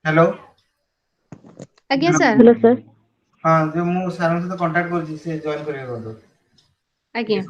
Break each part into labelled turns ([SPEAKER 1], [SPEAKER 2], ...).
[SPEAKER 1] Hello.
[SPEAKER 2] ଆଜ୍ଞା
[SPEAKER 1] hello.
[SPEAKER 2] Sir.
[SPEAKER 3] Hello sir.
[SPEAKER 1] हाँ जो मु सार सहित कांटेक्ट कर से जॉइन करिए बोलतो
[SPEAKER 2] ଆଜ୍ଞା।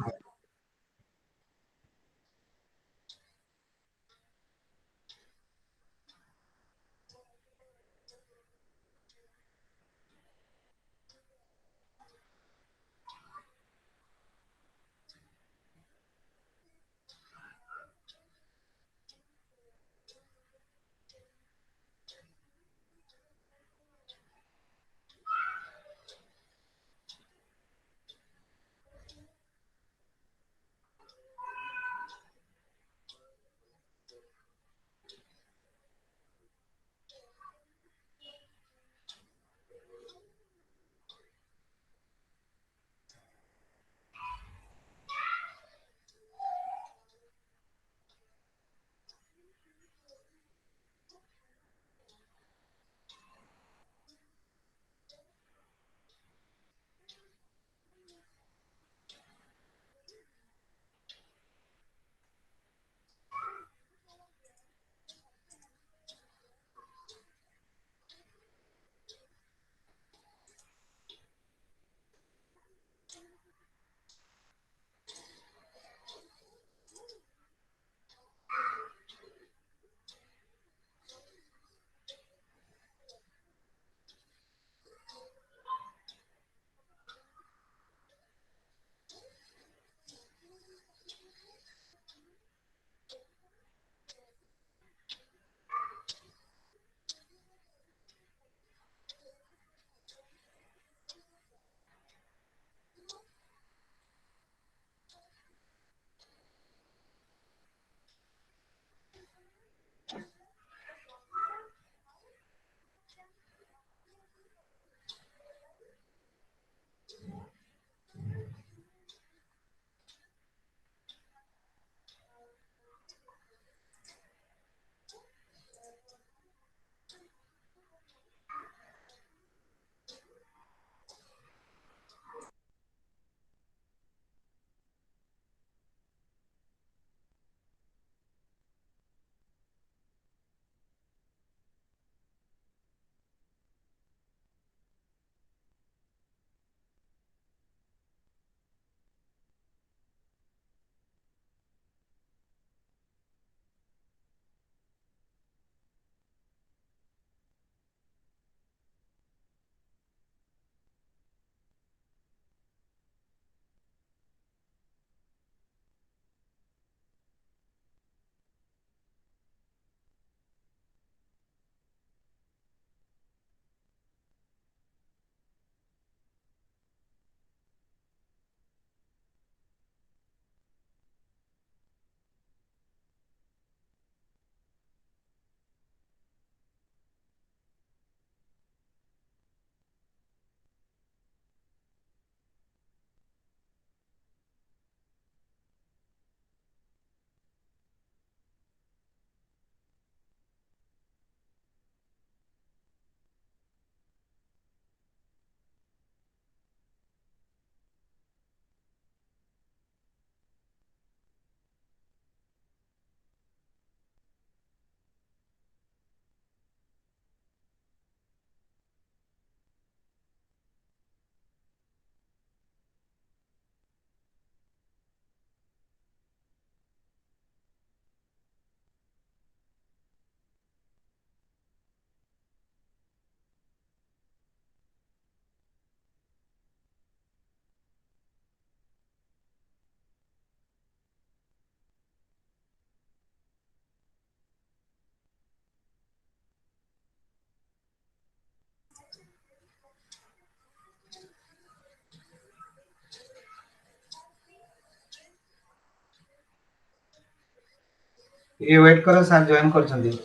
[SPEAKER 1] ये वेट करो सार जॉइन करछंदी।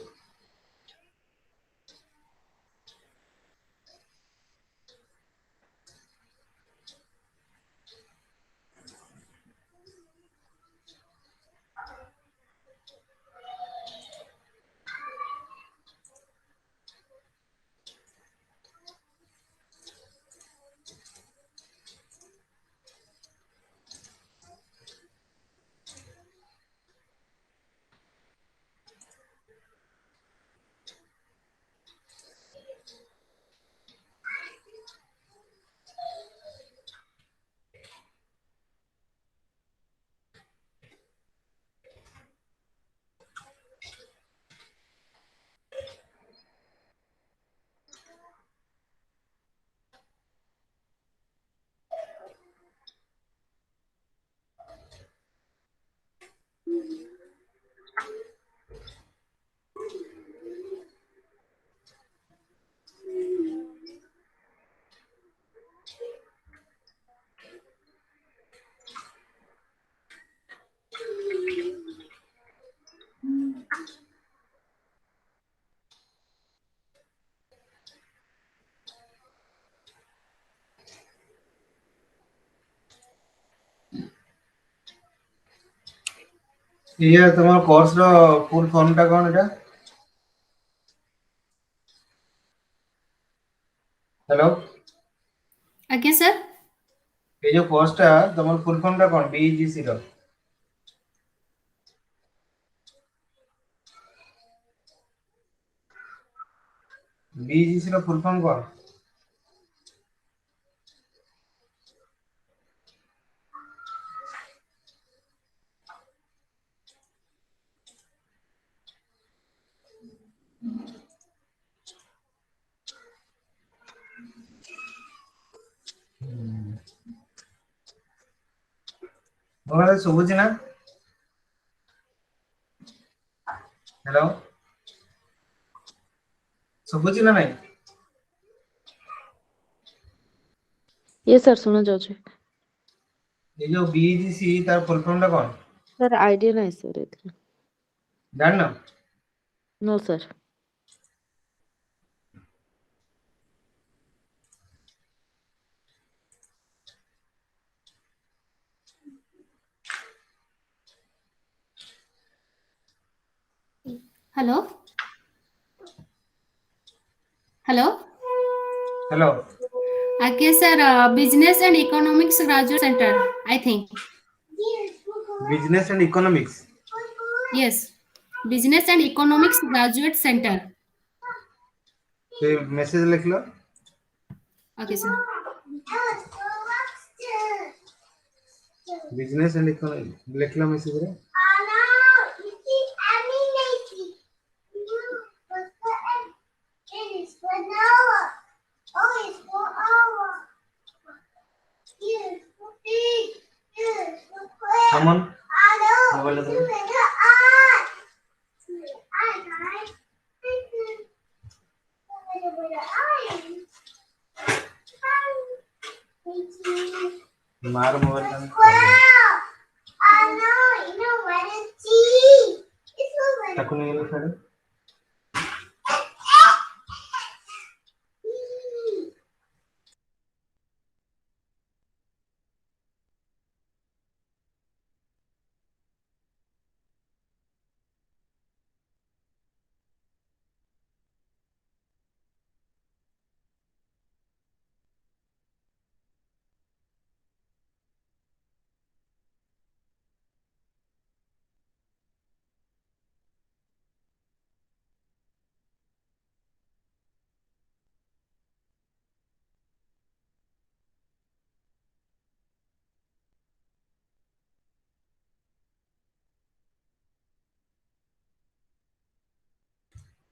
[SPEAKER 1] ये तुम्हारा कोर्स रो फुल फॉर्म टा कौन एटा? हेलो,
[SPEAKER 2] आज्ञा सर।
[SPEAKER 1] ये जो कोर्स टा तुम्हारा फुल फॉर्म टा कौन? बीईजीसी रो बीईजीसी रो फुल फॉर्म कौन? तुम्हारे सुबुची ना? हेलो, सुबुची ना नहीं?
[SPEAKER 3] ये सर सुना जाଉଛି।
[SPEAKER 1] ये जो बीईजीसी तार फुल फॉर्म टा कौन?
[SPEAKER 3] सर आइडिया नहीं सर एथि।
[SPEAKER 1] जान ना?
[SPEAKER 3] No sir.
[SPEAKER 2] Hello hello
[SPEAKER 1] hello,
[SPEAKER 2] आज्ञा sir, business and economics graduate center I think.
[SPEAKER 1] Business and economics.
[SPEAKER 2] Yes, business and economics graduate center.
[SPEAKER 1] तो मैसेज लिख लो।
[SPEAKER 2] Okay sir.
[SPEAKER 1] Business and economics लिख लो मैसेज रे। Someone मोबाइल दे। मार mobile का। ताको नहीं लो साड़े।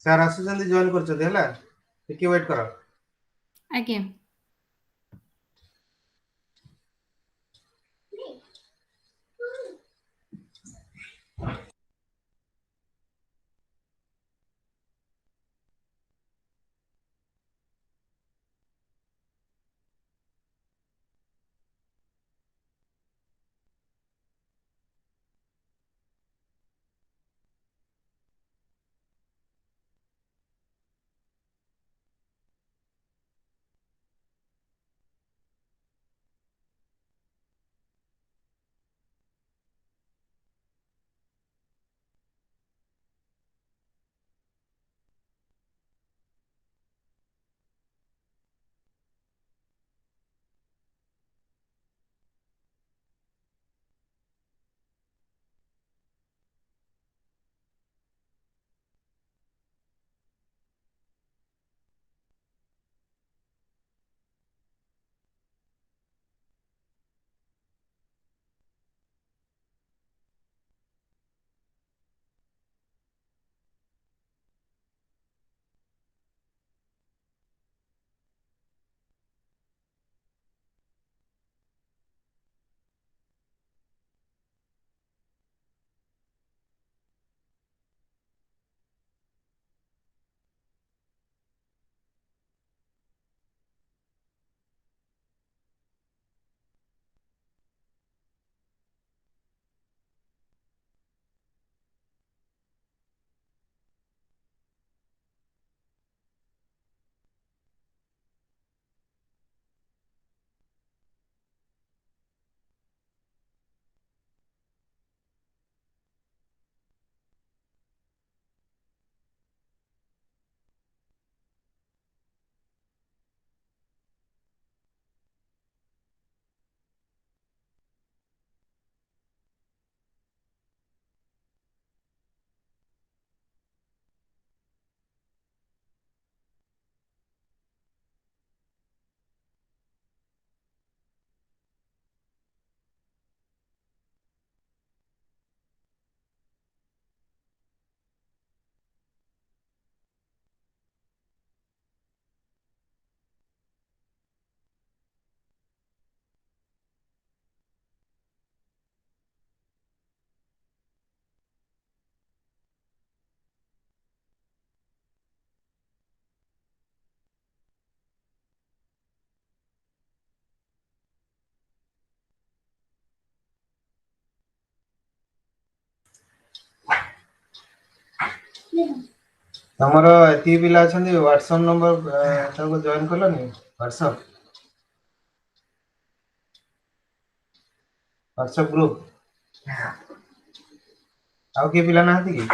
[SPEAKER 1] सर आसुचंदी जॉइन करछथि हला। टिके वेट करो।
[SPEAKER 2] आज्ञा।
[SPEAKER 1] ତମର ଏତିକି ପିଲା ଅଛନ୍ତି ହ୍ୱାଟ୍ସଆପ୍ ନମ୍ବର ତାକୁ ଜଏନ୍ କଲନି ହ୍ୱାଟ୍ସଆପ୍ ଗ୍ରୁପ୍ ଆଉ କିଏ ପିଲା ନାହାନ୍ତି କି?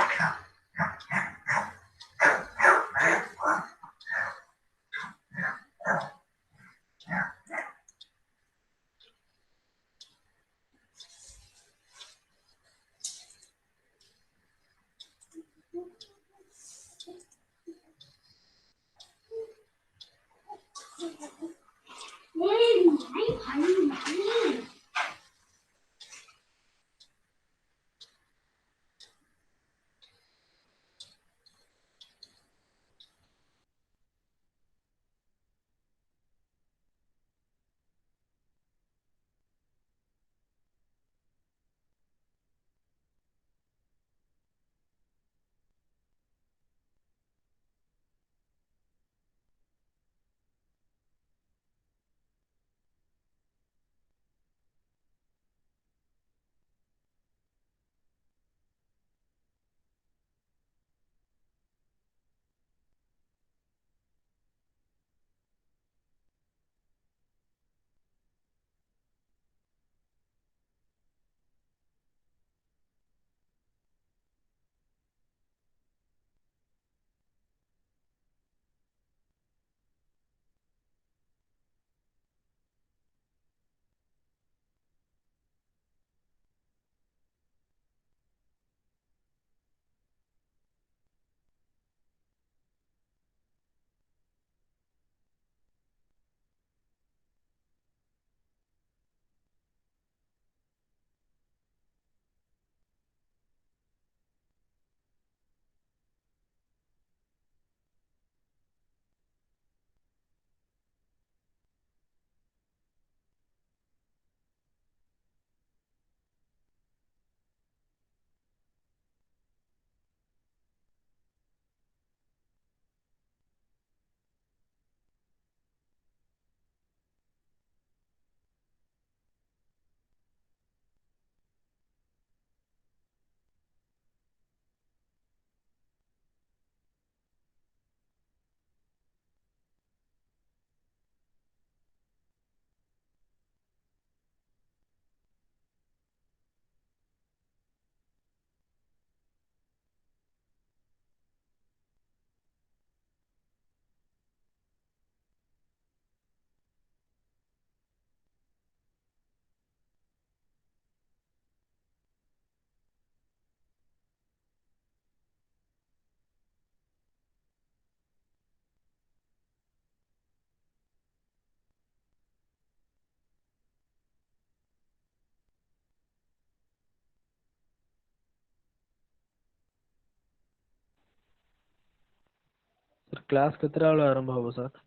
[SPEAKER 4] ସାର୍ କ୍ଲାସ୍ କେତେଟା ବେଳେ ଆରମ୍ଭ ହବ ସାର୍?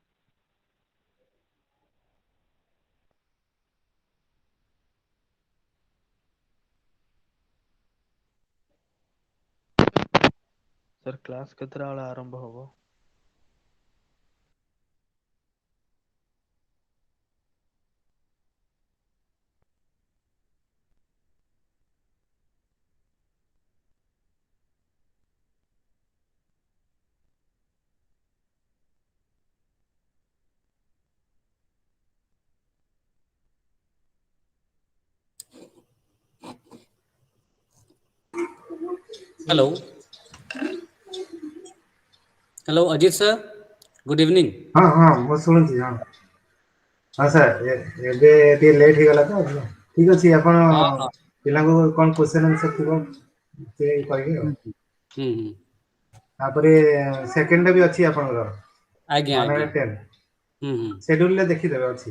[SPEAKER 4] ସାର୍ କ୍ଲାସ୍ କେତେଟା ବେଳେ ଆରମ୍ଭ ହବ?
[SPEAKER 5] Hello. Hello, Ajit sir. Good evening.
[SPEAKER 1] ହଁ ହଁ ମୁଁ ଶୁଣୁଛି ହଁ ହଁ ସାର୍ ଏବେ ଟିକେ ଲେଟ୍ ହେଇଗଲା ତ ଠିକ୍ ଅଛି ଆପଣ
[SPEAKER 5] ହଁ।
[SPEAKER 1] ପିଲାଙ୍କୁ କ'ଣ କ୍ୱେଶ୍ଚନ୍ ଆନ୍ସର୍ ଥିବ ସେ କହିବେ ଆଉ
[SPEAKER 5] ହୁଁ।
[SPEAKER 1] ତାପରେ ସେକେଣ୍ଡଟା ବି ଅଛି ଆପଣଙ୍କର
[SPEAKER 5] ଆଜ୍ଞା ଆଜ୍ଞା।
[SPEAKER 1] 110
[SPEAKER 5] ହୁଁ।
[SPEAKER 1] ସେଡ୍ୟୁଲରେ ଦେଖିଦେବେ ଅଛି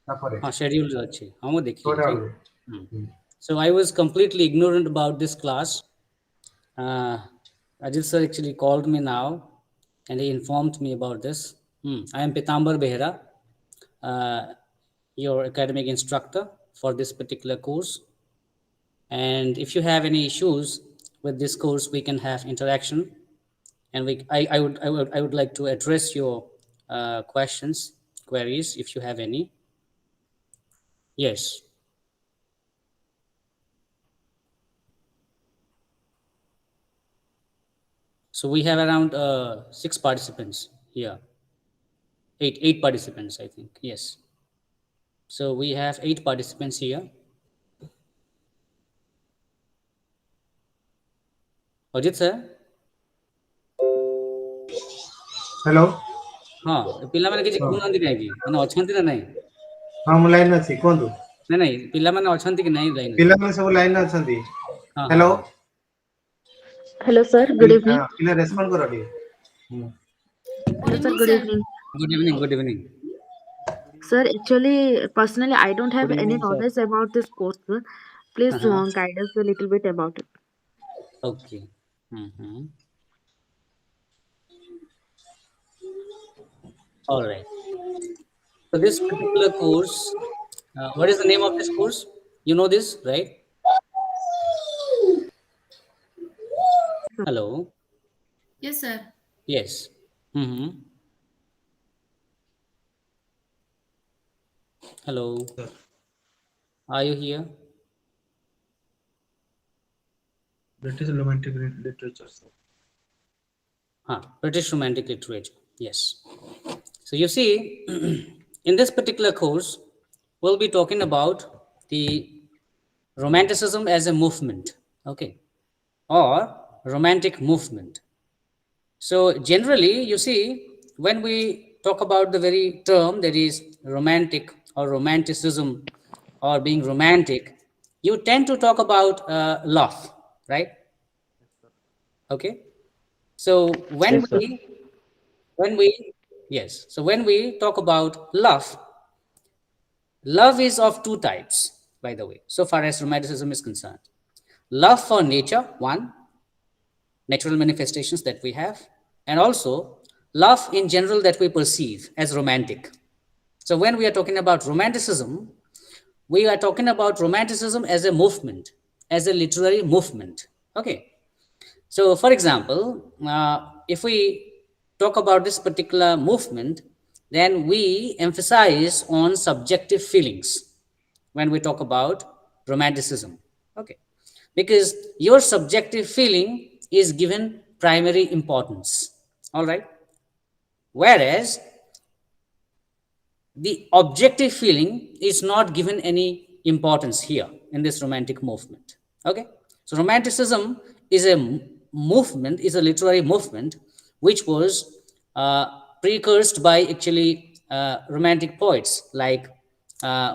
[SPEAKER 1] ତାପରେ
[SPEAKER 5] ହଁ schedule ଅଛି। ହଁ ମୁଁ ଦେଖିଲି
[SPEAKER 1] ଛଅଟା
[SPEAKER 5] ଯେ।
[SPEAKER 1] ବେଳକୁ
[SPEAKER 5] So I was completely ignorant about this class. Ajit sir actually called me now and he informed me about this. I am Pitambar Behra, your academic instructor for this particular course. And if you have any issues with this course, we can have interaction, and I would like to address your queries if you have any. Yes. So we have around 6 participants here. Eight participants, I think. Yes. So we have 8 participants here. Ajit sir?
[SPEAKER 1] Hello
[SPEAKER 5] हाँ ପିଲାମାନେ କିଛି କହୁନାହାନ୍ତି କାହିଁକି ମାନେ ଅଛନ୍ତି ନା ନାହିଁ
[SPEAKER 1] हाँ ମୁଁ ଲାଇନ୍ ଅଛି କୁହନ୍ତୁ
[SPEAKER 5] ନାଇଁ ନାଇଁ ପିଲାମାନେ ଅଛନ୍ତି କି ନାହିଁ ଲାଇନରେ
[SPEAKER 1] ପିଲାମାନେ ସବୁ ଲାଇନ୍ ଅଛନ୍ତି
[SPEAKER 5] ହଁ ହଁ
[SPEAKER 1] हेलो
[SPEAKER 5] ହଁ
[SPEAKER 3] Hello, sir. Good evening.
[SPEAKER 1] ପିଲା ରେସ୍ପଣ୍ଡ କର ଟିକେ
[SPEAKER 2] Good
[SPEAKER 3] Hello, sir.
[SPEAKER 2] evening,
[SPEAKER 3] Good
[SPEAKER 2] sir.
[SPEAKER 3] evening.
[SPEAKER 5] Good evening good evening
[SPEAKER 3] Sir, actually, personally, I don't have
[SPEAKER 4] Good
[SPEAKER 3] any
[SPEAKER 4] evening, sir.
[SPEAKER 3] knowledge about this course, sir. Please guide us a little bit about it.
[SPEAKER 5] Okay all right so this particular course what is the name of this course you know this right hello
[SPEAKER 2] Yes, sir.
[SPEAKER 5] yes hello are you here
[SPEAKER 4] British romantic literature, sir.
[SPEAKER 5] British romantic literature yes so you see in this particular course we'll be talking about the romanticism as a movement okay or romantic movement so generally you see when we talk about the very term that is romantic or romanticism or being romantic you tend to talk about love right okay so
[SPEAKER 4] Yes, sir.
[SPEAKER 5] when we yes so when we talk about love is of two types by the way so far as romanticism is concerned love for nature one natural manifestations that we have and also love in general that we perceive as romantic so when we are talking about romanticism we are talking about romanticism as a movement as a literary movement okay so for example if we talk about this particular movement then we emphasize on subjective feelings when we talk about romanticism okay because your subjective feeling is given primary importance all right whereas the objective feeling is not given any importance here in this romantic movement okay so romanticism is a movement is a literary movement which was precursed by actually romantic poets like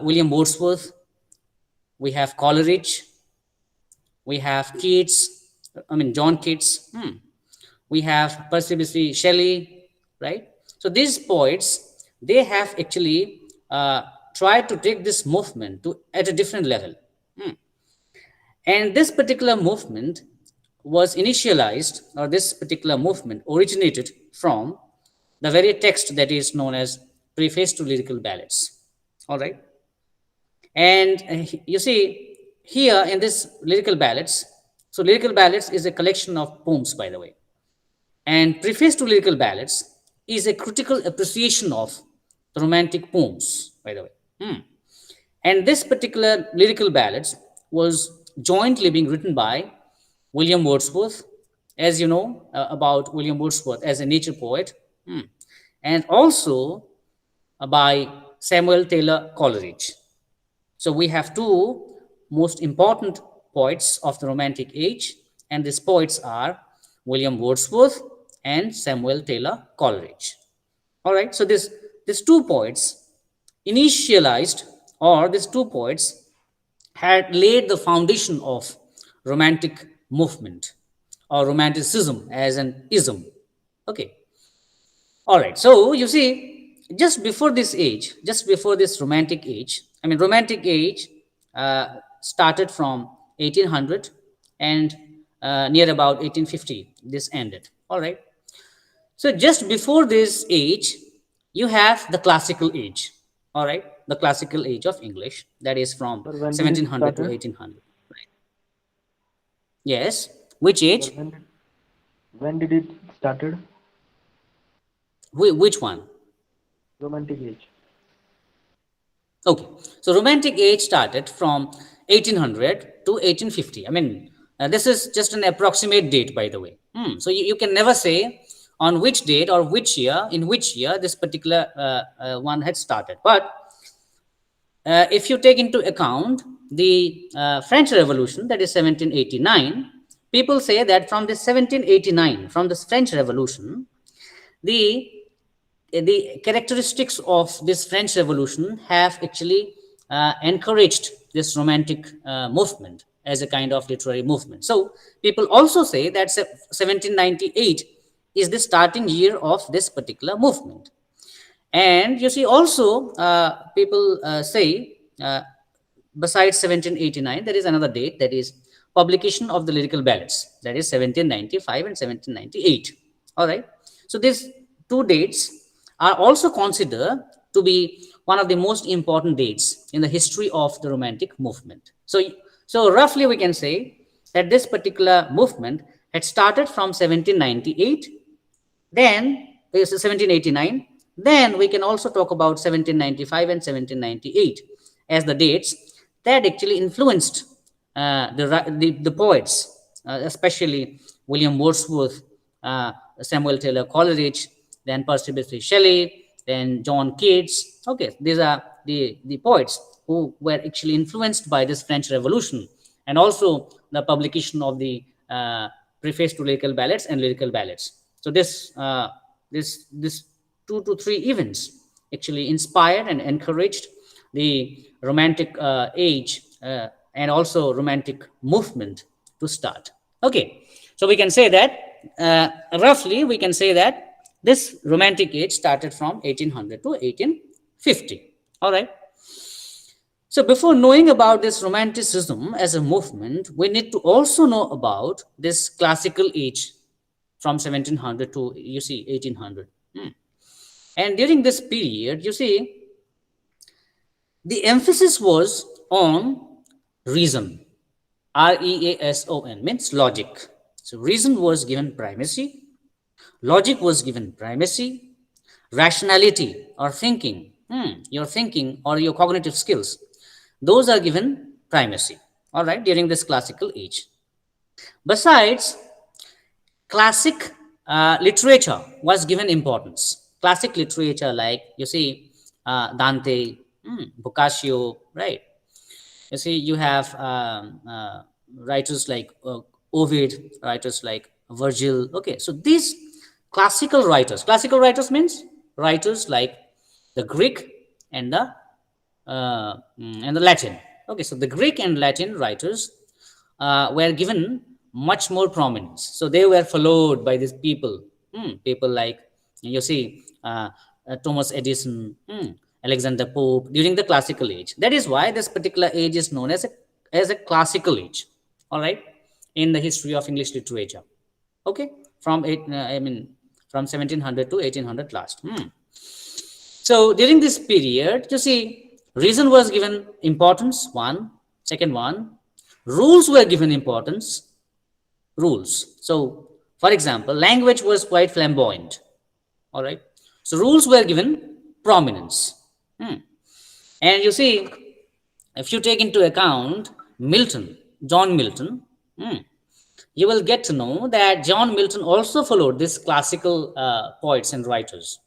[SPEAKER 5] william wordsworth we have coleridge we have Keats, I mean John Keats, we have Percy Bysshe Shelley, right? So these poets, they have actually tried to take this movement to at a different level. And this particular movement was initialized, or this particular movement originated from the very text that is known as Preface to Lyrical Ballads. All right. And you see, here in this lyrical ballads, so lyrical ballads is a collection of poems, by the way. And Preface to Lyrical Ballads is a critical appreciation of the romantic poems, by the way. And this particular lyrical ballads was jointly being written by William Wordsworth, as you know about William Wordsworth as a nature poet, and also by Samuel Taylor Coleridge. So we have two most important poets of the Romantic age, and these poets are William Wordsworth and Samuel Taylor Coleridge. All right, so these two poets initialized, or these two poets had laid the foundation of romantic movement or romanticism as an ism. Okay, all right, so you see, just before this age, just before this romantic age, I mean, romantic age started from 1800 and near about 1850, this ended. All right, so just before this age, you have the classical age. All right, the classical age of English, that is from
[SPEAKER 4] Sir, when did it
[SPEAKER 5] 1700 to
[SPEAKER 4] started?
[SPEAKER 5] 1800. Right. Yes, which
[SPEAKER 4] Sir,
[SPEAKER 5] age?
[SPEAKER 4] when did it started?
[SPEAKER 5] Which one?
[SPEAKER 4] Romantic age.
[SPEAKER 5] Okay, so romantic age started from 1800 to 1850. I mean, This is just an approximate date, by the way. So you can never say on which date or which year, in which year this particular one had started. But if you take into account the French Revolution, that is 1789, people say that from this 1789, from this French Revolution, the characteristics of this French Revolution have actually encouraged this romantic movement as a kind of literary movement. So people also say that 1798 is the starting year of this particular movement. And you see also people say besides 1789, there is another date, that is publication of the lyrical ballads, that is 1795 and 1798. All right. So these two dates are also considered to be one of the most important dates in the history of the Romantic movement. So roughly we can say that this particular movement had started from 1798, then 1789, then we can also talk about 1795 and 1798 as the dates that actually influenced the poets, especially William Wordsworth, Samuel Taylor Coleridge, then Percy Bysshe Shelley, then John Keats. Okay, these are the poets who were actually influenced by this French Revolution, and also the publication of the preface to lyrical ballads and lyrical ballads. So this 2 to 3 events actually inspired and encouraged the Romantic age and also Romantic movement to start. Okay, so we can say that roughly we can say that this Romantic age started from 1800 to 1850. All right. So before knowing about this Romanticism as a movement, we need to also know about this classical age from 1700 to, you see, 1800. And during this period, you see, the emphasis was on reason. R-E-A-S-O-N means logic. So reason was given primacy, logic was given primacy, rationality or thinking, your thinking or your cognitive skills, those are given primacy, all right, during this classical age. Besides, classic literature was given importance. Classic literature, like you see Dante, Boccaccio, right? You see, you have writers like Ovid, writers like Virgil. Okay, so these classical writers means writers like the Greek and the Latin. Okay, so the Greek and Latin writers were given much more prominence. So they were followed by these people, people like, you see, Thomas Edison, Alexander Pope during the classical age. That is why this particular age is known as a classical age. All right, in the history of English literature. Okay, from 1700 to 1800 last. So during this period, you see, reason was given importance, one. Second one, rules were given importance, rules. So, for example, language was quite flamboyant. All right. So rules were given prominence. And you see, if you take into account Milton, John Milton, you will get to know that John Milton also followed this classical poets and writers.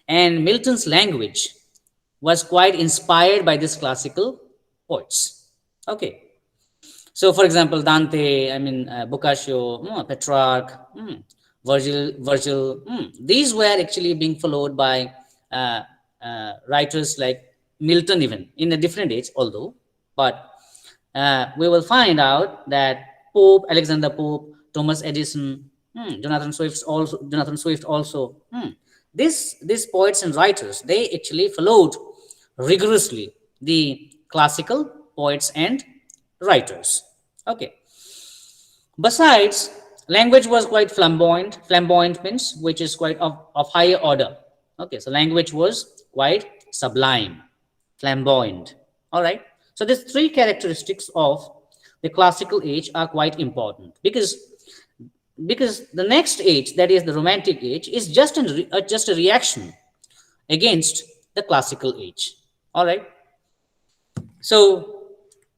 [SPEAKER 5] And Milton's language was quite inspired by these classical poets. Okay. So, for example, Dante, Boccaccio, Petrarch, Virgil, these were actually being followed by writers like Milton, even in a different age, although. But we will find out that Pope, Alexander Pope, Thomas Edison, Jonathan Swift also. These poets and writers, they actually followed rigorously the classical poets and writers. Okay. Besides, language was quite flamboyant. Flamboyant means which is quite of higher order. Okay, so language was quite sublime, flamboyant. All right. So these three characteristics of the classical age are quite important because the next age, that is the Romantic age, is just a reaction against the classical age. All right. So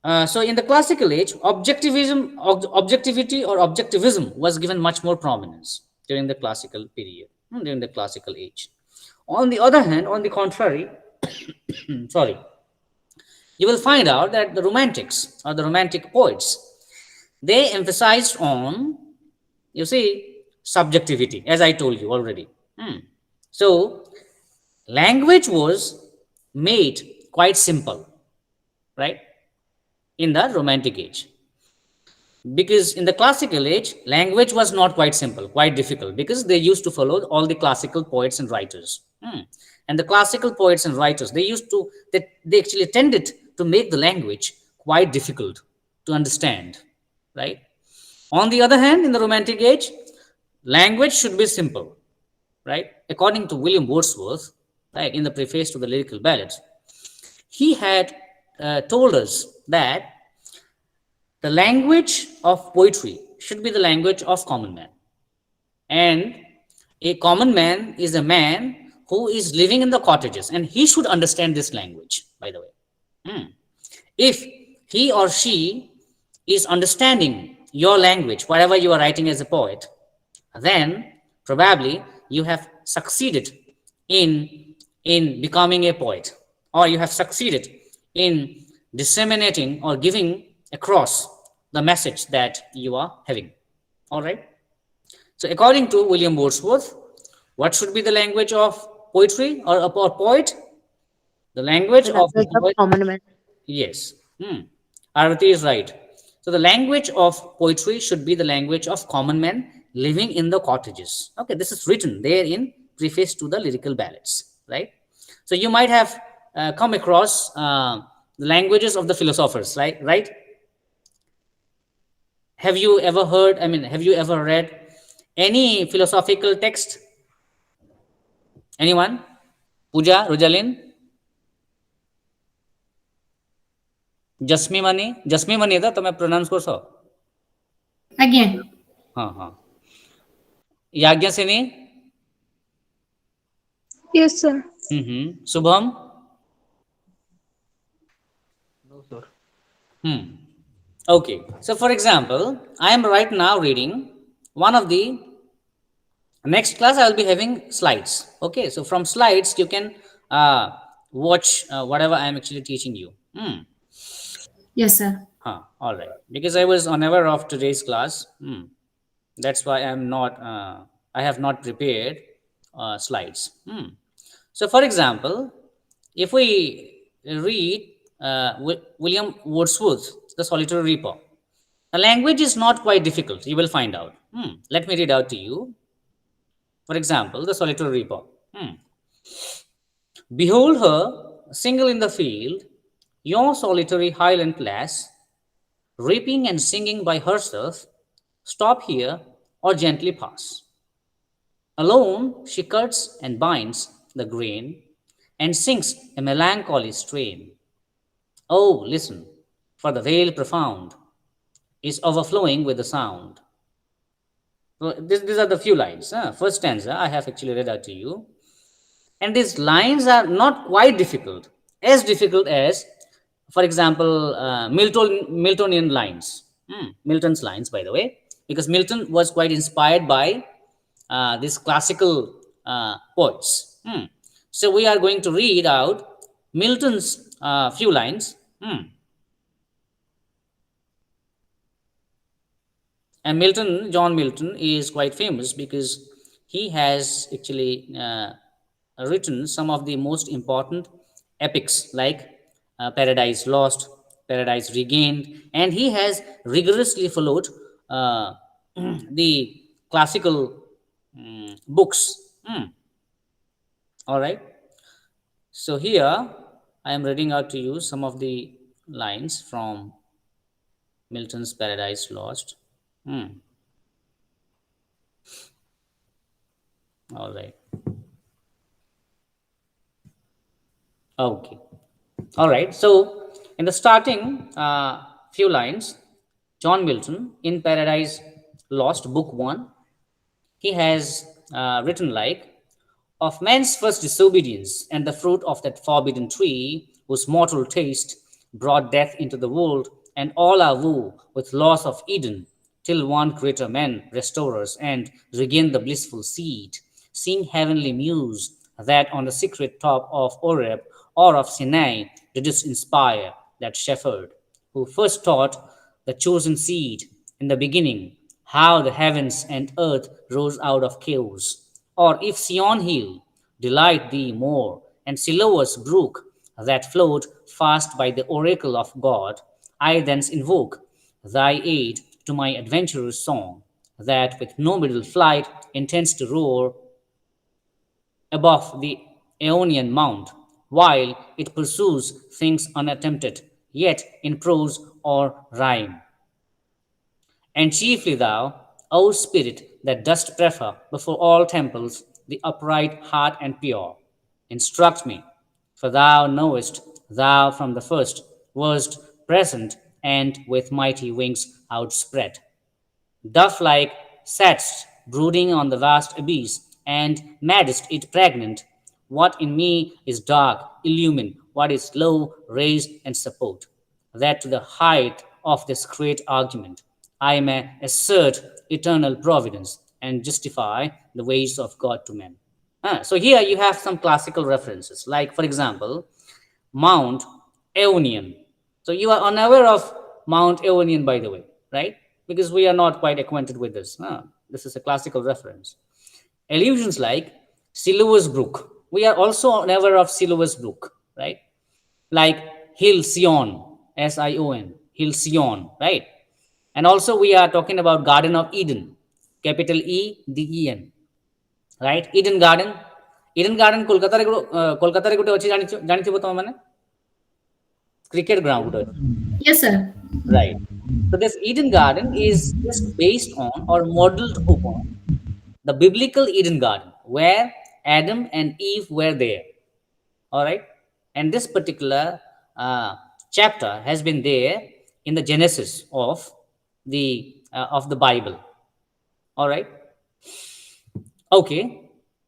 [SPEAKER 5] So in the classical age, objectivity or objectivism was given much more prominence during the classical period, during the classical age. On the other hand, on the contrary, sorry, you will find out that the romantics or the romantic poets, they emphasized on, you see, subjectivity, as I told you already. So language was made quite simple, right, in the romantic age. Because in the classical age, language was not quite simple, quite difficult, because they used to follow all the classical poets and writers. And the classical poets and writers, they actually tended to make the language quite difficult to understand, right? On the other hand, in the romantic age, language should be simple, right? According to William Wordsworth, right, in the preface to the Lyrical Ballads, he had told us that the language of poetry should be the language of common man. And a common man is a man who is living in the cottages, and he should understand this language, by the way. If he or she is understanding your language, whatever you are writing as a poet, then probably you have succeeded in becoming a poet, or you have succeeded in disseminating or giving across the message that you are having. All right. So according to William Wordsworth, what should be the language of poetry or a poet? The language
[SPEAKER 3] The
[SPEAKER 5] of
[SPEAKER 3] language of
[SPEAKER 5] poet.
[SPEAKER 3] common man.
[SPEAKER 5] Yes. Arati is right. So the language of poetry should be the language of common men living in the cottages. Okay, this is written there in preface to the Lyrical Ballads, right? So you might have come across the languages of the philosophers, right? Right? Have you ever heard, have you ever read any philosophical text? Anyone? Pooja, Rojalyn? Jasmi Mani था તમે pronounce કરશો
[SPEAKER 2] Again.
[SPEAKER 5] હા હા Yajnaseni
[SPEAKER 6] Yes, sir.
[SPEAKER 5] Shubham
[SPEAKER 4] No, sir.
[SPEAKER 5] Okay, so for example, I am right now reading one of the next class. I will be having slides. Okay, so from slides you can watch whatever I am actually teaching you.
[SPEAKER 2] Yes, sir.
[SPEAKER 5] All right, because I was unaware of today's class, that's why I have not prepared slides. So for example, if we read William Wordsworth, The Solitary Reaper, the language is not quite difficult, you will find out. Let me read out to you. For example, The Solitary Reaper. Behold her, single in the field, your solitary highland lass, reaping and singing by herself, stop here or gently pass. Alone she cuts and binds the grain and sings a melancholy strain. Oh, listen, for the vale profound is overflowing with the sound. So these are the few lines. First stanza I have actually read out to you. And these lines are not quite difficult, as difficult as, for example, Miltonian lines. Milton's lines, by the way, because Milton was quite inspired by these classical poets. So we are going to read out Milton's few lines. And John Milton is quite famous because he has actually written some of the most important epics like Paradise Lost, Paradise Regained, and he has rigorously followed the classical books. All right. So here I am reading out to you some of the lines from Milton's Paradise Lost. All right. Okay. All right. So in the starting few lines, John Milton in Paradise Lost, Book 1, he has written like, of man's first disobedience and the fruit of that forbidden tree whose mortal taste brought death into the world, and all are woe with loss of Eden, till one greater man restore us and regain the blissful seed. Sing heavenly muse that on the secret top of Oreb or of Sinai didst inspire that shepherd who first taught the chosen seed in the beginning how the heavens and earth rose out of chaos. Or if Sion hill delight thee more, and Siloam's brook that flowed fast by the oracle of God, I thence invoke thy aid to my adventurous song, that with no middle flight intends to roar above the Aeonian mount, while it pursues things unattempted, yet in prose or rhyme. And chiefly thou, O Spirit, that dost prefer before all temples the upright heart and pure, instruct me, for thou knowest, thou from the first wast present and with mighty wings outspread. Dove like satst brooding on the vast abyss, and madest it pregnant. What in me is dark, illumine what is low, raise and support, that to the height of this great argument I may assert eternal providence and justify the ways of God to men. So here you have some classical references, like for example, Mount Aeonian. So you are unaware of Mount Aeonian, by the way, right? Because we are not quite acquainted with this. This is a classical reference. Allusions like Siloam's brook. We are also unaware of Siloam's brook, right? Like Hill Sion, Sion, Hill Sion, right? And also we are talking about Garden of Eden, capital EDEN, right? Eden Garden. Eden Garden Kolkata रे गोटे अछि जानिथिबो तमे माने cricket ground गोटे अछि.
[SPEAKER 2] Yes, sir.
[SPEAKER 5] Right. So this Eden Garden is just based on or modeled upon the biblical Eden Garden where Adam and Eve were there. All right. And this particular chapter has been there in the Genesis of the Bible. All right. Okay.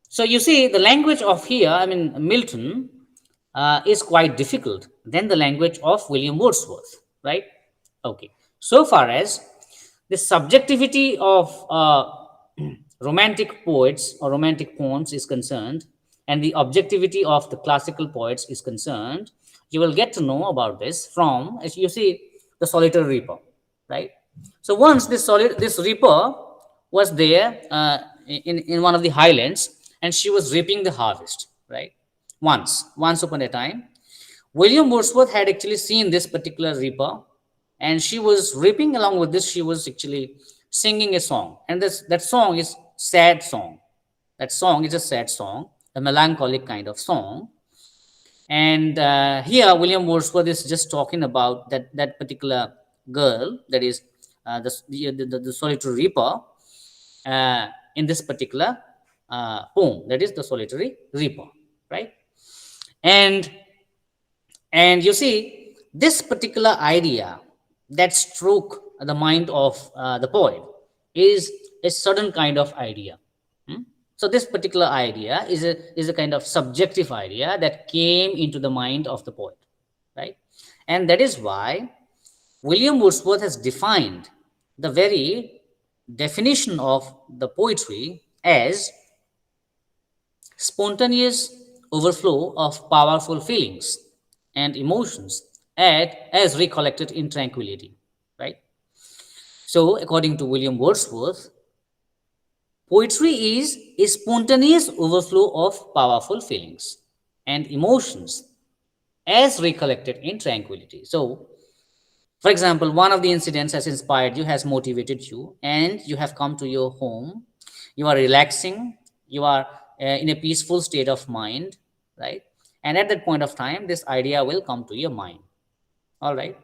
[SPEAKER 5] So you see the language of here, I mean Milton, is quite difficult than the language of William Wordsworth, right? Okay. So far as the subjectivity of romantic poets or romantic poems is concerned, and the objectivity of the classical poets is concerned, you will get to know about this from, as you see, the solitary reaper, right? So once this reaper was there in one of the highlands, and she was reaping the harvest, right? Once upon a time, William Wordsworth had actually seen this particular reaper, and she was reaping. Along with this, she was actually singing a song, and that song is sad song. That song is a sad song, a melancholic kind of song. And here William Wordsworth is just talking about that particular girl, that is the solitary reaper, in this particular poem, that is the solitary reaper, right? And you see, this particular idea that struck the mind of the poet is a certain kind of idea. So this particular idea is a kind of subjective idea that came into the mind of the poet, right? And that is why William Wordsworth has defined the very definition of the poetry as spontaneous overflow of powerful feelings and emotions as recollected in tranquility, right? So according to William Wordsworth, poetry is a spontaneous overflow of powerful feelings and emotions as recollected in tranquility. So, for example, one of the incidents has inspired you, has motivated you, and you have come to your home. You are relaxing. You are in a peaceful state of mind, right? And at that point of time, this idea will come to your mind. All right.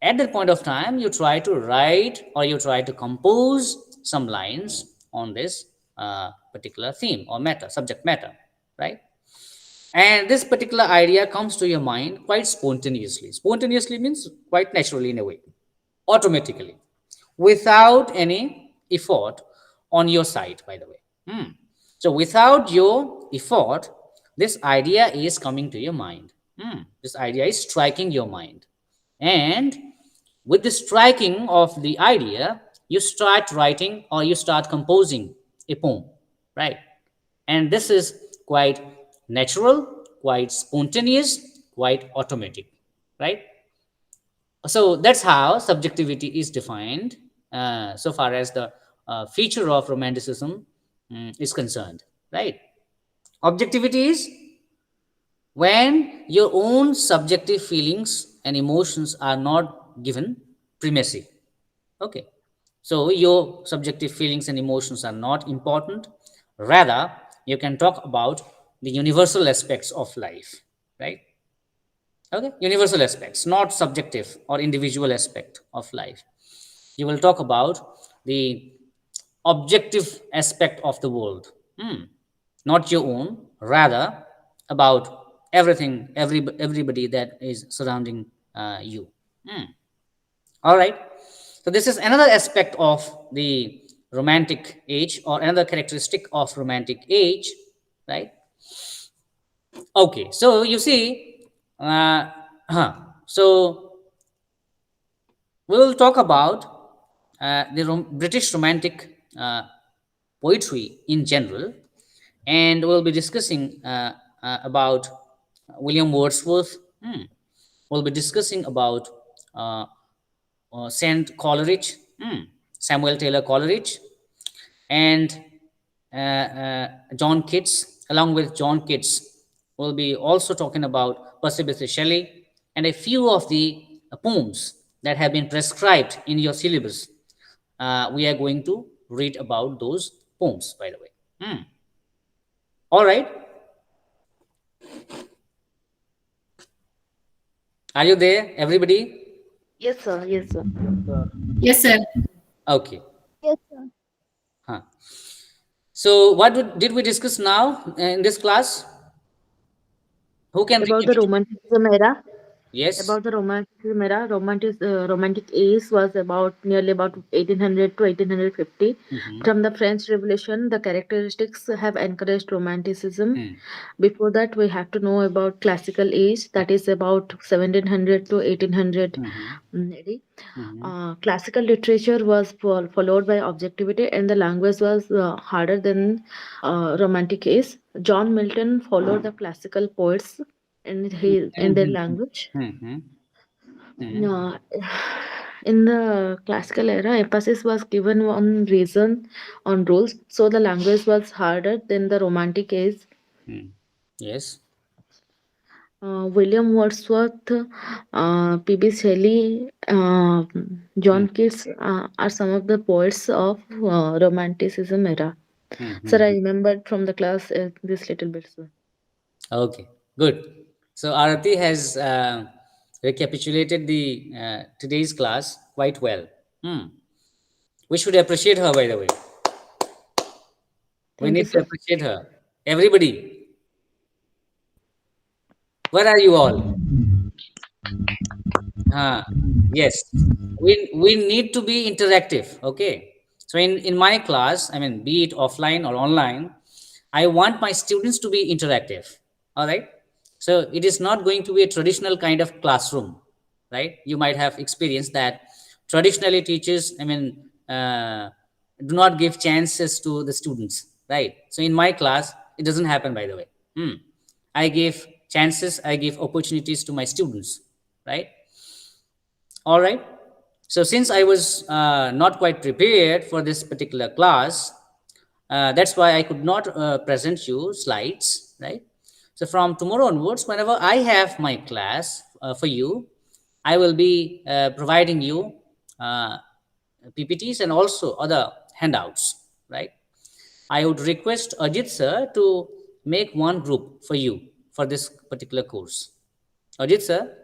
[SPEAKER 5] At that point of time, you try to write or you try to compose some lines on this particular theme or matter, subject matter, right? And this particular idea comes to your mind quite spontaneously. Spontaneously means quite naturally in a way, automatically, without any effort on your side, by the way. So without your effort, this idea is coming to your mind. This idea is striking your mind. And with the striking of the idea, you start writing or you start composing a poem, right? And this is quite natural, quite spontaneous, quite automatic, right? So that's how subjectivity is defined, so far as the feature of romanticism is concerned, right? Objectivity is when your own subjective feelings and emotions are not given primacy. Okay. So your subjective feelings and emotions are not important. Rather, you can talk about the universal aspects of life, right? Okay. Universal aspects, not subjective or individual aspect of life. You will talk about the objective aspect of the world, not your own, rather about everything, everybody that is surrounding you. All right. So this is another aspect of the romantic age, or another characteristic of romantic age, right? Okay. So you see, uh, so we will talk about the British Romantic poetry in general, and we'll be discussing about William Wordsworth. We'll be discussing about uh, Saint Coleridge, Samuel Taylor Coleridge, and John Keats. Along with John Keats, we'll be also talking about Percy Bysshe Shelley and a few of the poems that have been prescribed in your syllabus. We are going to read about those poems, by the way. All right. Are you there, everybody?
[SPEAKER 3] Yes, sir. Yes, sir.
[SPEAKER 4] Sir,
[SPEAKER 2] Yes, sir.
[SPEAKER 5] Okay.
[SPEAKER 6] Yes, sir.
[SPEAKER 5] Huh. So, what did we discuss now in this class? Who can
[SPEAKER 3] About the
[SPEAKER 5] recap?
[SPEAKER 3] Romanticism era.
[SPEAKER 5] Yes.
[SPEAKER 3] About the Romanticism era, Romantic age was about nearly about 1800 to 1850. From the French Revolution, the characteristics have encouraged Romanticism. Before that, we have to know about Classical age, that is about 1700 to 1800 AD. Classical literature was followed by objectivity, and the language was harder than Romantic age. John Milton followed the classical poets in their language. Uh, in the classical era, emphasis was given on reason, on rules, so the language was harder than the Romantic age.
[SPEAKER 5] Yes.
[SPEAKER 3] William Wordsworth, P.B. Shelley, John Keats are some of the poets of Romanticism era. Sir, I remembered from the class this little bit, sir.
[SPEAKER 5] Okay. Good. So, Arati has recapitulated the today's class quite well. We should appreciate her, by the way. We
[SPEAKER 3] Thank you,
[SPEAKER 5] need to
[SPEAKER 3] sir.
[SPEAKER 5] appreciate her. Everybody, where are you all? Yes, we need to be interactive. Okay. So in my class, I mean, be it offline or online, I want my students to be interactive. All right. So it is not going to be a traditional kind of classroom, right? You might have experienced that traditionally teachers, I mean, do not give chances to the students, right? So in my class, it doesn't happen, by the way. I give chances, I give opportunities to my students, right? All right. So since I was not quite prepared for this particular class, that's why I could not present you slides, right? So from tomorrow onwards, whenever I have my class for you, I will be providing you uh, PPTs and also other handouts, right? I would request Ajit sir to make one group for you for this particular course. Ajit sir,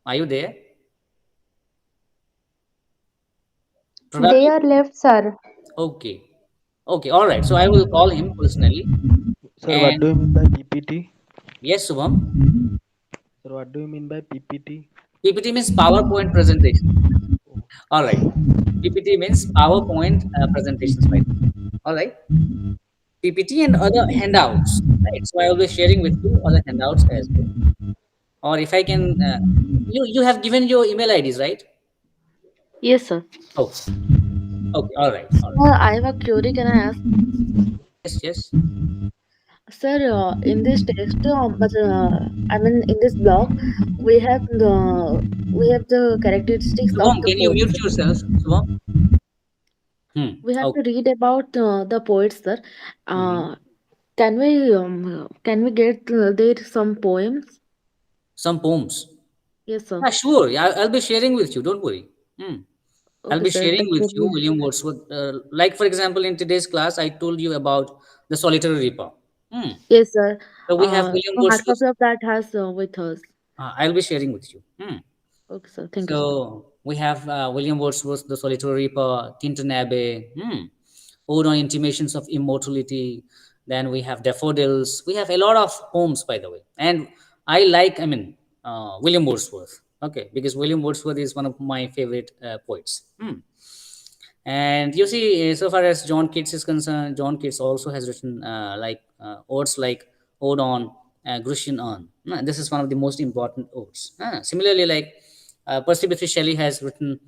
[SPEAKER 5] are you there?
[SPEAKER 6] They
[SPEAKER 5] Probably.
[SPEAKER 6] are left, sir.
[SPEAKER 5] Okay. Okay. All right. So I will call him personally.
[SPEAKER 4] sir, what do
[SPEAKER 5] And
[SPEAKER 4] you mean by PPT?
[SPEAKER 5] yes, Subham.
[SPEAKER 4] Sir, what do you mean by PPT?
[SPEAKER 5] PPT means PowerPoint presentation. All right. PPT means PowerPoint presentations, right? All right. PPT and other handouts, right? So I will be sharing with you other handouts as well. Or if I can, you have given your email IDs, right?
[SPEAKER 3] Yes, sir.
[SPEAKER 5] Oh, okay, all right, all right.
[SPEAKER 3] Sir, I have a query. Can I ask?
[SPEAKER 5] Yes, yes.
[SPEAKER 3] Sir, in this test, I mean, in this block, we have the characteristics of
[SPEAKER 5] Subham,
[SPEAKER 3] the
[SPEAKER 5] can you
[SPEAKER 3] poets.
[SPEAKER 5] mute yourself, Subham?
[SPEAKER 3] We have to
[SPEAKER 5] Okay.
[SPEAKER 3] read about the poets, sir.
[SPEAKER 5] Hmm.
[SPEAKER 3] Uh, can we get there some poems?
[SPEAKER 5] Some poems.
[SPEAKER 3] Yes, sir.
[SPEAKER 5] Yeah, sure. Yeah, I'll be sharing with you. Don't worry. Hmm. I'll
[SPEAKER 3] Okay,
[SPEAKER 5] be
[SPEAKER 3] sir.
[SPEAKER 5] sharing
[SPEAKER 3] That
[SPEAKER 5] with
[SPEAKER 3] will
[SPEAKER 5] you
[SPEAKER 3] be
[SPEAKER 5] William Wordsworth. Like, for example, in today's class, I told you about the solitary reaper. Hmm.
[SPEAKER 3] yes, sir.
[SPEAKER 5] So we have William
[SPEAKER 3] So hard
[SPEAKER 5] Wordsworth.
[SPEAKER 3] copy of that has with us.
[SPEAKER 5] I'll be sharing with you. Hmm.
[SPEAKER 3] Okay, sir. Thank you, sir.
[SPEAKER 5] So we have William Wordsworth, The Solitary Reaper, Tintin Abbey, Ode on Intimations of Immortality. Then we have Daffodils. We have a lot of poems, by the way. And William Wordsworth. Okay, because William Wordsworth is one of my favorite poets. And you see, so far as John Keats is concerned, John Keats also has written odes like Ode on Grecian Urn. This is one of the most important odes. Similarly, like Percy Bysshe Shelley has written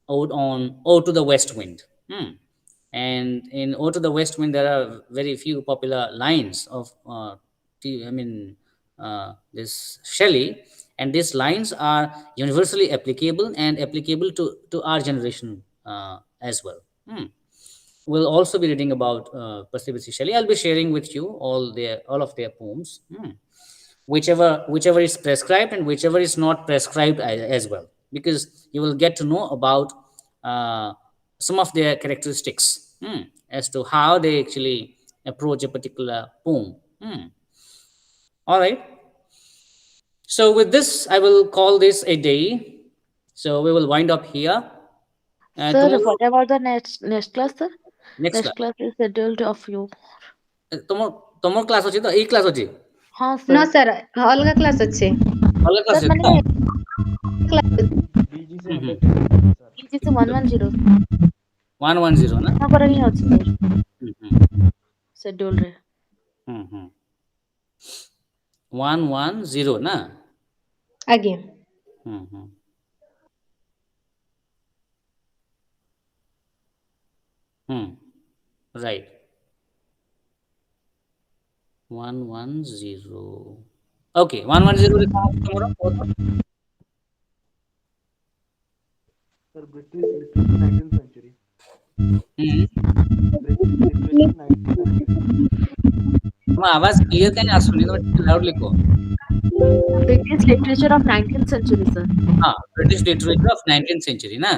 [SPEAKER 5] Ode to the West Wind. And in Ode to the West Wind, there are very few popular lines of this Shelley, and these lines are universally applicable and applicable to our generation as well. We'll also be reading about Percy Bysshe Shelley. I'll be sharing with you all of their poems, whichever is prescribed and whichever is not prescribed as well, because you will get to know about uh, some of their characteristics, as to how they actually approach a particular poem. All right. So with this, I will call this a day. So we will wind up here.
[SPEAKER 3] Sir,
[SPEAKER 5] Tomorrow,
[SPEAKER 3] what about the next class, sir?
[SPEAKER 5] next
[SPEAKER 3] Next
[SPEAKER 5] class.
[SPEAKER 3] class is scheduled of you.
[SPEAKER 5] ତମର class ଅଛି ତ ଏଇ class ଅଛି
[SPEAKER 3] हाँ,
[SPEAKER 2] No,
[SPEAKER 3] sir.
[SPEAKER 2] sir. ଅଲଗା class ଅଛି।
[SPEAKER 5] ଅଲଗା
[SPEAKER 3] Sir,
[SPEAKER 5] class ଅଛି ତ
[SPEAKER 3] मैंने
[SPEAKER 2] କ୍ଲାସ୍
[SPEAKER 4] BGC
[SPEAKER 5] ହୁଁ ହୁଁ
[SPEAKER 4] 100 sir.
[SPEAKER 3] BGC 110
[SPEAKER 5] 110 ନା
[SPEAKER 3] पर ହିଁ ଅଛି sir
[SPEAKER 5] ହୁଁ ହୁଁ
[SPEAKER 3] schedule ରେ।
[SPEAKER 5] ହୁଁ ହୁଁ 110 ନା
[SPEAKER 2] ଆଜ୍ଞା।
[SPEAKER 5] ହୁଁ ହୁଁ ହୁଁ ରାଇଟ୍ 110 ଓକେ 110 ରେ କ'ଣ ଅଛି ତମର କୁହ ତ?
[SPEAKER 4] Sir, British literature 19th century.
[SPEAKER 5] ହୁଁ
[SPEAKER 4] British literature 19th century.
[SPEAKER 5] ତମ ଆବାଜ କ୍ଲିୟର କାହିଁ ଆସୁନି ତମେ ଟିକେ ଲାଉଡଲି କୁହ
[SPEAKER 3] British literature of 19th century sir।
[SPEAKER 5] ହଁ British literature of 19th century ନା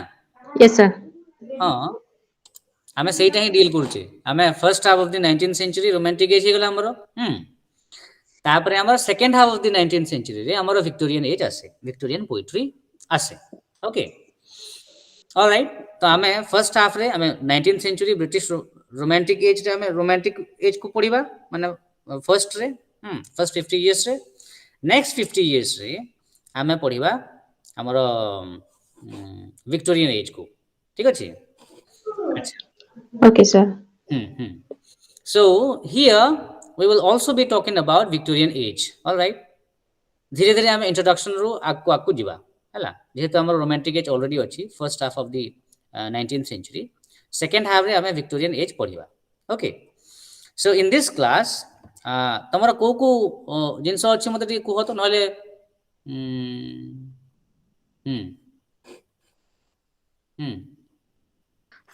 [SPEAKER 2] ୟେସ୍ ସାର୍।
[SPEAKER 5] ହଁ ଆମେ ସେଇଟା ହିଁ ଡିଲ୍ କରୁଛେ ଆମେ first half of the 19th century romantic age ହେଇଗଲା ଆମର ତାପରେ ଆମର second half of the 19th century ରେ ଆମର ଭିକ୍ଟୋରିଆନ ଏଜ୍ ଆସେ ଭିକ୍ଟୋରିଆନ ପୋଏଟ୍ରି ଆସେ ଓକେ ऑलराइट तो आम फर्स्ट हाफ रे आम 19th century British romantic as रे आम रोमांटिक एज को पढ़ा माने फर्स्ट रे फर्स्ट 50 इयर्स रे नेक्स्ट 50 इयर्स रे आम पढ़ा आमर विक्टोरियन एज को ठीक अच्छे अच्छा
[SPEAKER 2] okay sir.
[SPEAKER 5] so here we will also be talking about Victorian age all right धीरे धीरे आम इंट्रोडक्शन रु आगको आगको जीवा है जेहेतु आम रोमांटिक एज ऑलरेडी अच्छी first half of the 19th century second half रे आम विक्टोरियन एज पढ़ा okay so in this class तुम को जिनस अच्छी मत कह तो ना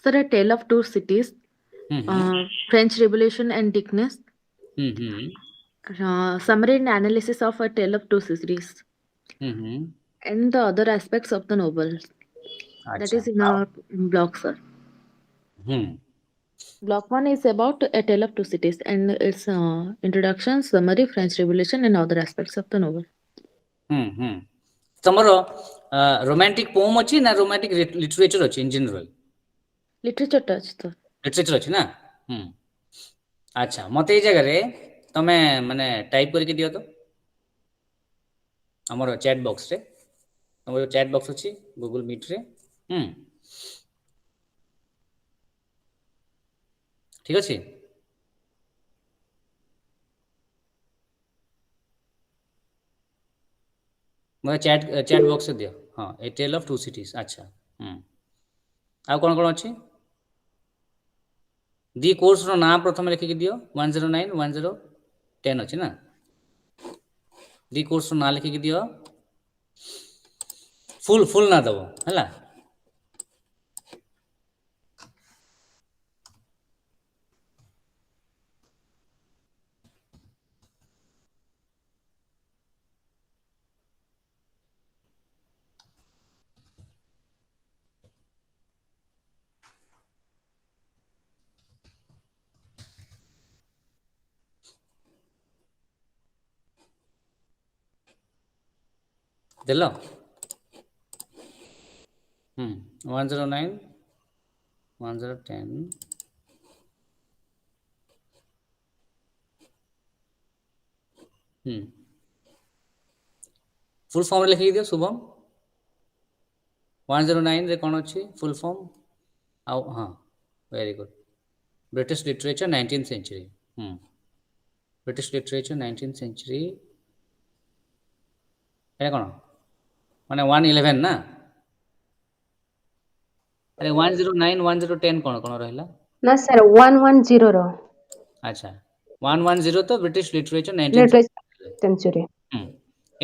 [SPEAKER 3] Sir, A Tale of Two Cities, French Revolution and Dickens, summary and analysis of A Tale of Two Cities, and the other aspects of the novel. That is in our block, sir. Block 1 is about A Tale of Two Cities and its introduction, summary, French Revolution, and other aspects of the novel.
[SPEAKER 5] तुम romantic pome अच्छी ना romantic literature अच्छी in general
[SPEAKER 3] Literature touch, sir.
[SPEAKER 5] Literature अच्छी ना अच्छा मत ये जगह रे तमे माने टाइप करके दियो तो हमर चैट बॉक्स रे हमर चैट बॉक्स अच्छी गूगल मीट रे ठीक अच्छे मैं चैट बॉक्स से दियो हाँ ए टेल ऑफ टू सिटीज अच्छा ଆଉ କ'ଣ କ'ଣ ଅଛି? ଦି କୋର୍ସର ନାଁ ପ୍ରଥମେ ଲେଖିକି ଦିଅ। 109, 10 ଅଛି ନା? ଦି କୋର୍ସର ନାଁ ଲେଖିକି ଦିଅ। ଫୁଲ୍ ନାଁ ଦେବ ହେଲା। ଦେଲ? 109, 10 ଫୁଲ୍ ଫର୍ମରେ ଲେଖିକି ଦିଅ ଶୁଭମ। 109ରେ କ'ଣ ଅଛି ଫୁଲ୍ ଫର୍ମ? ଆଉ ହଁ, very good. British literature 19th century। British literature 19th century ଏଇଟା କ'ଣ ମାନେ 111 ନା? ଆରେ 109, 10 କ'ଣ କ'ଣ ରହିଲା?
[SPEAKER 6] ନା ସାର୍ 110 ର
[SPEAKER 5] ଆଚ୍ଛା 110 ତ ବ୍ରିଟିଶ ଲିଟରେଚର 19th
[SPEAKER 6] ସେଞ୍ଚୁରୀ।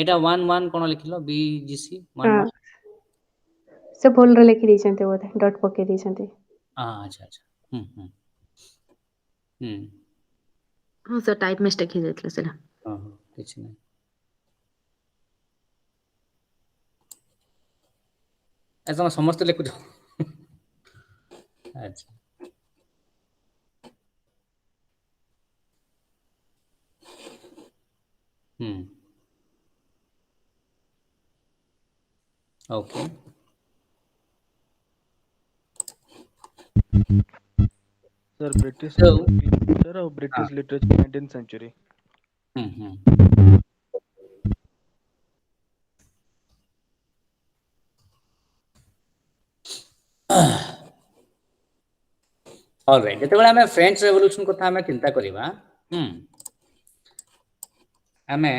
[SPEAKER 5] ଏଇଟା 11 କ'ଣ ଲେଖିଲ? BGC 11।
[SPEAKER 6] ସେ ଭୁଲରେ ଲେଖି ଦେଇଛନ୍ତି ବୋଧେ, ଡଟ୍ ପକେଇ ଦେଇଛନ୍ତି।
[SPEAKER 5] ଆଚ୍ଛା ଆଚ୍ଛା
[SPEAKER 3] ହଁ ସାର୍ ଟାଇପ୍ ମିଷ୍ଟେକ୍ ହେଇଯାଇଥିଲା ସେଇଟା।
[SPEAKER 5] ହଁ କିଛି ନାହିଁ। ତମେ ସମସ୍ତେ ଲେଖୁଛ? ଆଚ୍ଛା okay.
[SPEAKER 4] Sir, British literature or British literature 19th century.
[SPEAKER 5] অলରାଇଟ୍, ଯେତେବେଳେ ଆମେ ଫ୍ରେଞ୍ଚ ରେଭଲ୍ୟୁସନ କଥା ଆମେ ଚିନ୍ତା କରିବା, ଆମେ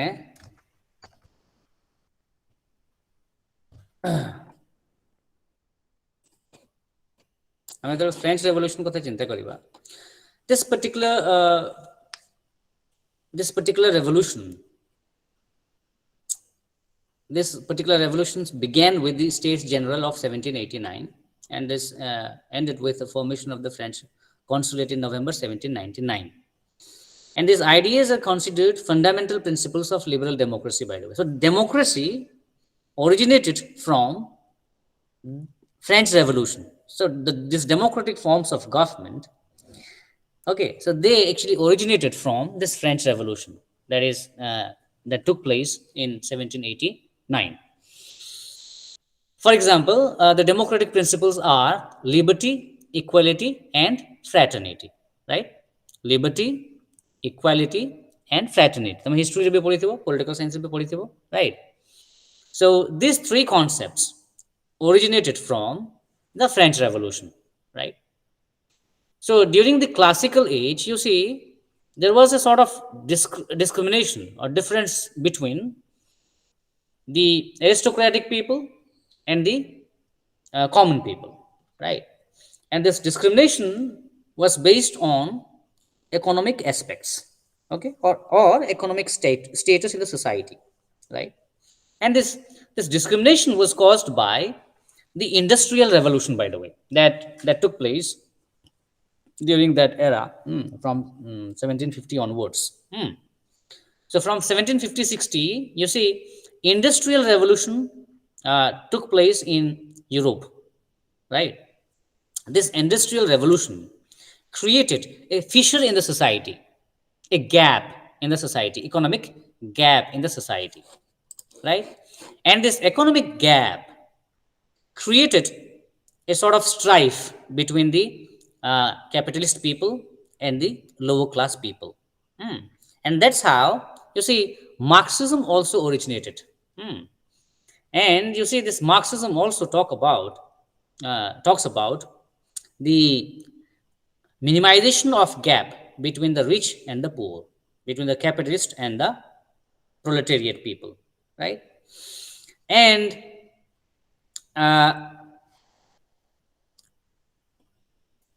[SPEAKER 5] ଯେତେବେଳେ ଫ୍ରେଞ୍ଚ ରେଭଲ୍ୟୁସନ କଥା ଚିନ୍ତା କରିବା, this particular revolution began with the States General of 1789 and this ended with the formation of the French consulate in November 1799. And these ideas are considered fundamental principles of liberal democracy, by the way. So democracy originated from French Revolution. So these democratic forms of government, okay, so they actually originated from this French Revolution that took place in 1789. For example, the democratic principles are liberty, equality, and fraternity, right? Liberty, equality, and fraternity. Tame history re bhi padhithibo, political science re bhi padhithibo, right? So these three concepts originated from the French Revolution, right? So during the classical age, you see, there was a sort of discrimination or difference between the aristocratic people and the common people, right? And this discrimination was based on economic aspects, okay, or economic status in the society, right? And this discrimination was caused by the Industrial Revolution, by the way, that took place during that era, from 1750 onwards. So from 1750-60, you see, Industrial Revolution took place in Europe, right? This Industrial Revolution created a fissure in the society, a gap in the society, economic gap in the society, right? And this economic gap created a sort of strife between the capitalist people and the lower class people. And that's how, you see, Marxism also originated. And you see, this Marxism also talks about the minimization of gap between the rich and the poor, between the capitalist and the proletariat people, right? And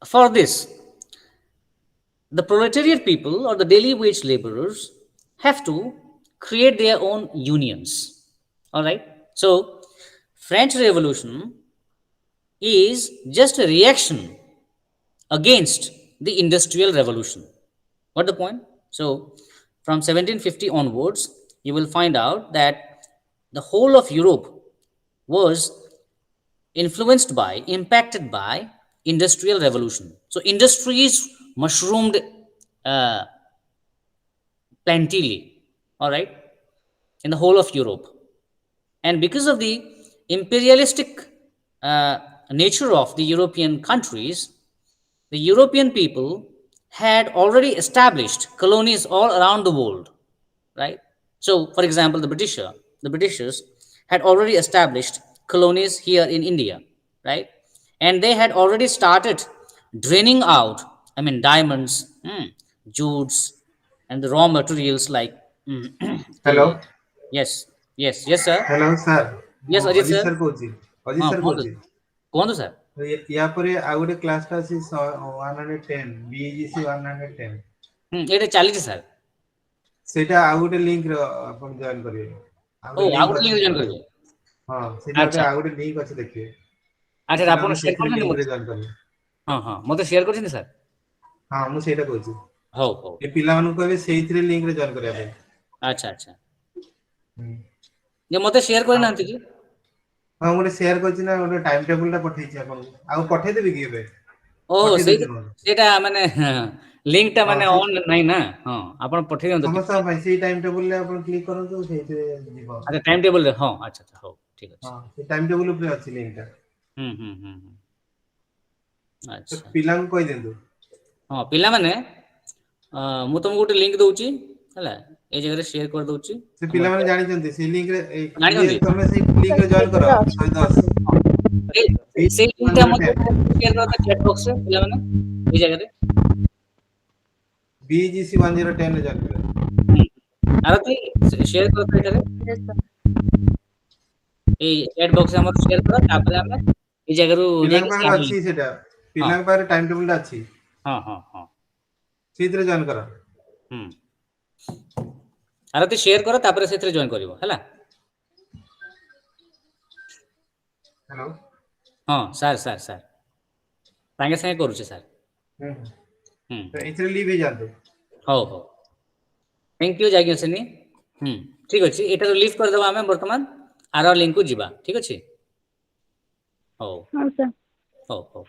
[SPEAKER 5] For this, the proletariat people or the daily wage laborers have to create their own unions. All right. So French Revolution is just a reaction against the Industrial Revolution. What the point? So from 1750 onwards, you will find out that the whole of Europe was influenced by, impacted by Industrial Revolution. So industries mushroomed uh, plentifully, all right, in the whole of Europe. And because of the imperialistic nature of the European countries, the European people had already established colonies all around the world, right? So, for example, the Britishers had already established colonies here in India, right? And they had already started draining out, I mean, diamonds, jutes, and the raw materials like
[SPEAKER 1] hello
[SPEAKER 5] the yes, yes, sir,
[SPEAKER 1] hello sir
[SPEAKER 5] yes,
[SPEAKER 1] ମୁଁ
[SPEAKER 5] Ajit
[SPEAKER 1] Ajit
[SPEAKER 5] sir,
[SPEAKER 1] sir କହୁଛି ଅଜିତ
[SPEAKER 5] ହଁ
[SPEAKER 1] sir
[SPEAKER 5] କୁହନ୍ତୁ
[SPEAKER 1] କହୁଛି
[SPEAKER 5] କୁହନ୍ତୁ sir।
[SPEAKER 1] ୟା ପରେ ଆଉ ଗୋଟେ କ୍ଲାସଟା ଅଛି 110 BEGC 110
[SPEAKER 5] ଏଇଟା ଚାଲିଛି sir।
[SPEAKER 1] ସେଇଟା ଆଉ ଗୋଟେ ଲିଙ୍କର ଆପଣ ଜଏନ୍ କରିବେ ଆଉ
[SPEAKER 5] ଓ
[SPEAKER 1] ଗୋଟେ
[SPEAKER 5] ଆଉ
[SPEAKER 1] ଲିଙ୍କ
[SPEAKER 5] ଗୋଟେ
[SPEAKER 1] ଅଛି
[SPEAKER 5] ଲିଙ୍କ ଜଏନ୍
[SPEAKER 1] ସେଥିରେ
[SPEAKER 5] କରିବେ।
[SPEAKER 1] ହଁ ସେଇଟା ଗୋଟେ
[SPEAKER 5] ଆଚ୍ଛା
[SPEAKER 1] ଆଉ ଗୋଟେ ଲିଙ୍କ ଅଛି ଦେଖିବେ
[SPEAKER 5] ଆଚ୍ଛା, ଆପଣ
[SPEAKER 1] ପିଲାମାନେ
[SPEAKER 5] ସେୟାର
[SPEAKER 1] ସେଇଥିରେ
[SPEAKER 5] କରିଛନ୍ତି
[SPEAKER 1] ଲିଙ୍କରେ
[SPEAKER 5] ମୋତେ?
[SPEAKER 1] ଜଏନ୍ କରିବେ
[SPEAKER 5] ହଁ ହଁ ମୋତେ ସେୟାର କରିଛନ୍ତି ସାର୍।
[SPEAKER 1] ହଁ ମୁଁ ସେଇଟା କହୁଛି
[SPEAKER 5] ହଉ ହଉ,
[SPEAKER 1] ଏ ପିଲାମାନଙ୍କୁ କହିବେ ସେଇଥିରେ ଲିଙ୍କରେ ଜଏନ୍ କରିବା ପାଇଁ
[SPEAKER 5] ଆଚ୍ଛା।
[SPEAKER 1] ହୁଁ।
[SPEAKER 5] ଯେ ମୋତେ ସେୟାର
[SPEAKER 1] ଆଉ
[SPEAKER 5] କରିନାହାନ୍ତି କି?
[SPEAKER 1] ହଁ ମୁଁ ଗୋଟେ ସେୟାର କରିଛି ନା ଗୋଟେ ଟାଇମ୍ ଟେବୁଲଟା ପଠେଇଛି ଆପଣଙ୍କୁ ଆଉ ପଠେଇଦେବି କି ଏବେ
[SPEAKER 5] ଓହୋ
[SPEAKER 1] ପଠେଇ ଦଉଛି ଆପଣଙ୍କୁ
[SPEAKER 5] ସେଇଟା ମାନେ ଲିଙ୍କଟା
[SPEAKER 1] ହଁ
[SPEAKER 5] ମାନେ
[SPEAKER 1] ସେ
[SPEAKER 5] ଅନ୍ ନାହିଁ ନା। ହଁ ଆପଣ ପଠେଇ ଦିଅନ୍ତୁ ଟିକେ।
[SPEAKER 1] ସମସ୍ତଙ୍କ ପାଇଁ ସେଇ ଟାଇମ୍ ଟେବୁଲରେ ଆପଣ କ୍ଲିକ୍ କରନ୍ତୁ ସେଇଥିରେ ଯିବ
[SPEAKER 5] ଆଚ୍ଛା ଟାଇମ୍ ଟେବୁଲରେ, ହଁ ଆଚ୍ଛା ହଉ ଠିକ୍ ଅଛି।
[SPEAKER 1] ହଁ ସେ ଟାଇମ୍ ଟେବୁଲ ଉପରେ ଅଛି ଲିଙ୍କଟା
[SPEAKER 5] ହୁଁ,
[SPEAKER 1] ତ
[SPEAKER 5] ଆଚ୍ଛା।
[SPEAKER 1] ପିଲାଙ୍କୁ କହିଦିଅନ୍ତୁ
[SPEAKER 5] ହଁ ପିଲାମାନେ, ମୁଁ ତୁମକୁ ଗୋଟେ ଲିଙ୍କ ଦେଉଛି ହେଲା, ଏଇ ଜାଗାରେ ସେୟାର କରିଦେଉଛି।
[SPEAKER 1] ସେ ପିଲାମାନେ ଜାଣିଛନ୍ତି ସେଇ ଲିଙ୍କରେ ଇଏ
[SPEAKER 5] ଜାଣିଛନ୍ତି?
[SPEAKER 1] ତମେ ସେଇ ଲିଙ୍କରେ ଜଏନ୍ କର
[SPEAKER 3] ସେଇଥିରେ ଅଛି
[SPEAKER 1] 110
[SPEAKER 5] ସେଇ ଲିଙ୍କଟା ମୋତେ
[SPEAKER 1] BEGC
[SPEAKER 5] ସେୟାର କରିଦେବେ ଚାଟ୍ ବକ୍ସରେ ପିଲାମାନେ, ଏଇ ଜାଗାରେ।
[SPEAKER 1] 110 ରେ ଜଏନ୍ କର
[SPEAKER 5] ହୁଁ। ଆରତି ସେୟାର କର ତ ଏଠାରେ,
[SPEAKER 3] Yes, sir.
[SPEAKER 5] ଏଇ ଚାଟ୍ ବକ୍ସରେ ଆମର ସେୟାର କର, ତାପରେ ଆମେ ଏଇ ଜାଗାରୁ
[SPEAKER 1] ପିଲାଙ୍କ
[SPEAKER 5] ଯାଇକି
[SPEAKER 1] ପାଖରେ
[SPEAKER 5] ସାର୍
[SPEAKER 1] ଅଛି ସେଇଟା
[SPEAKER 5] ହଁ
[SPEAKER 1] ପିଲାଙ୍କ ପାଖରେ ଟାଇମ୍ ଟେବୁଲଟା ଅଛି
[SPEAKER 5] ହଁ।
[SPEAKER 1] ସେଇଥିରେ ଜଏନ୍ କର
[SPEAKER 5] ହୁଁ, ଆରତି ସେୟାର କର, ତାପରେ ସେଥିରେ ଜଏନ୍ କରିବ ହେଲା।
[SPEAKER 1] ହ୍ୟାଲୋ
[SPEAKER 5] ହଁ ସାର୍ ସାଙ୍ଗେ ସାଙ୍ଗେ କରୁଛି ସାର୍।
[SPEAKER 1] ହୁଁ
[SPEAKER 5] ହୁଁ,
[SPEAKER 1] ତ ଏଥିରେ ଲିଭ୍ ହେଇଯାଆନ୍ତୁ
[SPEAKER 5] ହଉ ଥ୍ୟାଙ୍କ ୟୁ ଯାଜ୍ଞସେନୀ। ଠିକ୍ ଅଛି, ଏଠାରୁ ଲିଭ୍ କରିଦେବା ଆମେ ବର୍ତ୍ତମାନ ଆର ଲିଙ୍କକୁ ଯିବା। ଠିକ୍ ଅଛି, ହଉ
[SPEAKER 3] ହଁ, sir.
[SPEAKER 5] ହଉ।